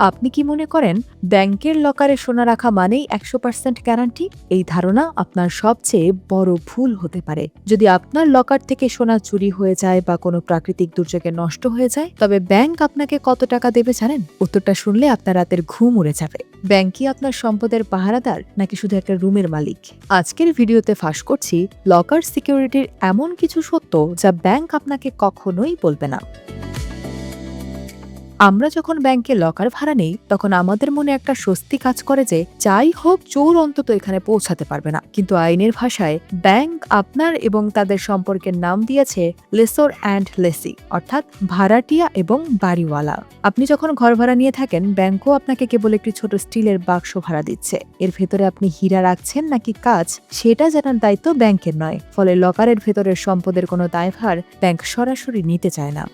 আপনি কি মনে করেন ব্যাংকের লকারে সোনা রাখা মানেই 100% গ্যারান্টি? এই ধারণা আপনার সবচেয়ে বড় ভুল হতে পারে। যদি আপনার লকার থেকে সোনা চুরি হয়ে যায় বা কোনো প্রাকৃতিক দুর্যোগে নষ্ট হয়ে যায়, তবে ব্যাংক আপনাকে কত টাকা দেবে জানেন? উত্তরটা শুনলে আপনার রাতের ঘুম উড়ে যাবে। ব্যাংক কি আপনার সম্পদের পাহারাদার নাকি শুধু একটা রুমের মালিক? আজকের ভিডিওতে ফাঁস করছি লকার সিকিউরিটির এমন কিছু সত্য যা ব্যাংক আপনাকে কখনোই বলবে না। আমরা যখন ব্যাংকে লকার ভাড়া নেই, তখন আমাদের মনে একটা স্বস্তি কাজ করে যে যাই হোক চোর অন্তত এখানে পৌঁছাতে পারবে না। কিন্তু আইনের ভাষায় ব্যাংক আপনার এবং তাদের সম্পর্কের নাম দিয়েছে লেসর অ্যান্ড লেসি, অর্থাৎ ভাড়াটিয়া এবং বাড়িওয়ালা। আপনি যখন ঘর ভাড়া নিয়ে থাকেন, ব্যাংকও আপনাকে কেবল একটি ছোট স্টিলের বাক্স ভাড়া দিচ্ছে। এর ভেতরে আপনি হীরা রাখছেন নাকি কাঁচ, সেটা জানার দায়িত্ব ব্যাংকের নয়। ফলে লকারের ভেতরের সম্পদের কোনো দায়ভার ব্যাংক সরাসরি নিতে চায় না।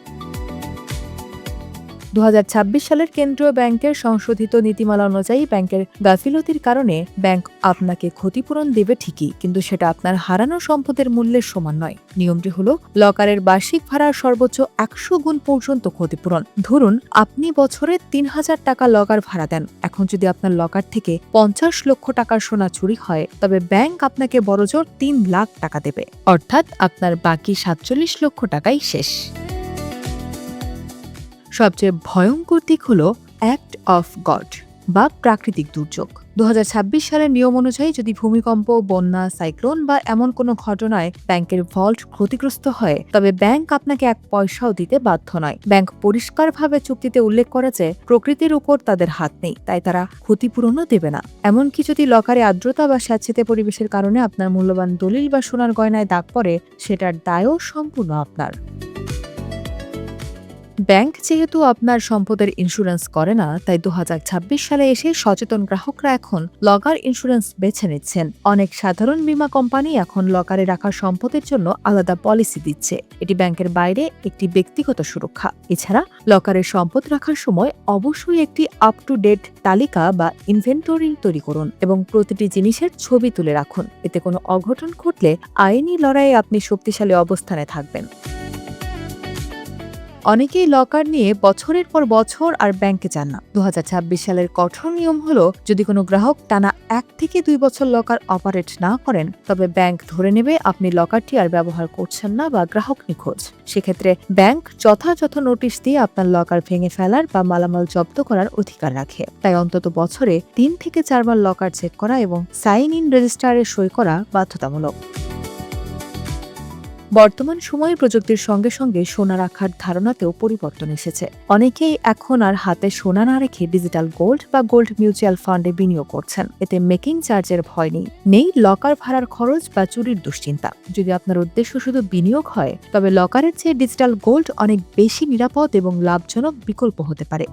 2026 সালের কেন্দ্রীয় ব্যাংকের সংশোধিত নীতিমালা অনুযায়ী ব্যাংকের গাফিলতির কারণে ব্যাংক আপনাকে ক্ষতিপূরণ দেবে ঠিকই, কিন্তু সেটা আপনার হারানো সম্পদের মূল্যের সমান নয়। নিয়মটি হলো লকারের বার্ষিক ভাড়ার সর্বোচ্চ 100 গুণ পর্যন্ত ক্ষতিপূরণ। ধরুন আপনি বছরে 3000 টাকা লকার ভাড়া দেন। এখন যদি আপনার লকার থেকে 50 লক্ষ টাকার সোনা চুরি হয়, তবে ব্যাংক আপনাকে বড়জোর 3 লাখ টাকা দেবে, অর্থাৎ আপনার বাকি 47 লক্ষ টাকাই শেষ। সবচেয়ে ভয়ঙ্কর দিক হল অ্যাক্ট অফ গড বা প্রাকৃতিক দুর্যোগ। 2026 সালের নিয়ম অনুযায়ী যদি ভূমিকম্প, বন্যা, সাইক্লোন বা এমন কোনো ঘটনায় ব্যাংকের ভল্ট ক্ষতিগ্রস্ত হয়, তবে ব্যাংক আপনাকে 1 পয়সাও দিতে বাধ্য নয়। ব্যাংক পরিষ্কারভাবে চুক্তিতে উল্লেখ করে যে প্রকৃতির উপর তাদের হাত নেই, তাই তারা ক্ষতিপূরণও দেবে না। এমনকি যদি লকারে আর্দ্রতা বা স্যাঁতসেঁতে পরিবেশের কারণে আপনার মূল্যবান দলিল বা সোনার গয়নায় দাগ পড়ে, সেটার দায়ও সম্পূর্ণ আপনার। ব্যাংক যেহেতু আপনার সম্পদের ইন্স্যুরেন্স করে না, তাই 2026 সালে এসে সচেতন গ্রাহকরা এখন লকার ইন্স্যুরেন্স বেছে নিচ্ছেন। অনেক সাধারণ বীমা কোম্পানি এখন লকারে রাখা সম্পদের জন্য আলাদা পলিসি দিচ্ছে। এটি ব্যাংকের বাইরে একটি ব্যক্তিগত সুরক্ষা। এছাড়া লকারের সম্পদ রাখার সময় অবশ্যই একটি আপ টু ডেট তালিকা বা ইনভেন্টরি তৈরি করুন এবং প্রতিটি জিনিসের ছবি তুলে রাখুন। এতে কোনো অঘটন ঘটলে আইনি লড়াইয়ে আপনি শক্তিশালী অবস্থানে থাকবেন। অনেকেই লকার নিয়ে বছরের পর বছর আর ব্যাংকে যান না। 2026 সালের কঠোর নিয়ম হলো, যদি কোনো গ্রাহক টানা 1 থেকে 2 বছর লকার অপারেট না করেন, তবে ব্যাংক ধরে নেবে আপনি লকারটি আর ব্যবহার করছেন না বা গ্রাহক নিখোঁজ। সেক্ষেত্রে ব্যাংক যথাযথ নোটিশ দিয়ে আপনার লকার ভেঙে ফেলার বা মালামাল জব্দ করার অধিকার রাখে। তাই অন্তত বছরে 3 থেকে 4 বার লকার চেক করা এবং সাইন ইন রেজিস্টারে সই করা বাধ্যতামূলক। বর্তমান সময়ে প্রযুক্তির সঙ্গে সঙ্গে সোনা রাখার ধারণাতেও পরিবর্তন এসেছে। অনেকেই এখন আর হাতে সোনা না রেখে ডিজিটাল গোল্ড বা গোল্ড মিউচুয়াল ফান্ডে বিনিয়োগ করছেন। এতে মেকিং চার্জের ভয় নেই লকার ভাড়ার খরচ বা চুরির দুশ্চিন্তা। যদি আপনার উদ্দেশ্য শুধু বিনিয়োগ হয়, তবে লকারের চেয়ে ডিজিটাল গোল্ড অনেক বেশি নিরাপদ এবং লাভজনক বিকল্প হতে পারে।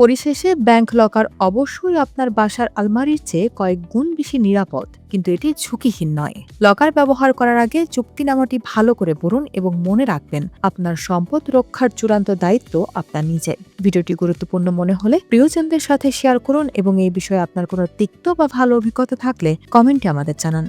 পরিশেষে ব্যাংক লকার অবশ্যই আপনার বাসার আলমারির চেয়ে কয়েক গুণ বেশি নিরাপদ, কিন্তু এটি ঝুঁকিহীন নয়। লকার ব্যবহার করার আগে চুক্তিনামাটি ভালো করে পড়ুন এবং মনে রাখবেন, আপনার সম্পদ রক্ষার চূড়ান্ত দায়িত্ব আপনার নিজের। ভিডিওটি গুরুত্বপূর্ণ মনে হলে প্রিয়জনদের সাথে শেয়ার করুন এবং এই বিষয়ে আপনার কোনো তিক্ত বা ভালো অভিজ্ঞতা থাকলে কমেন্টে আমাদের জানান।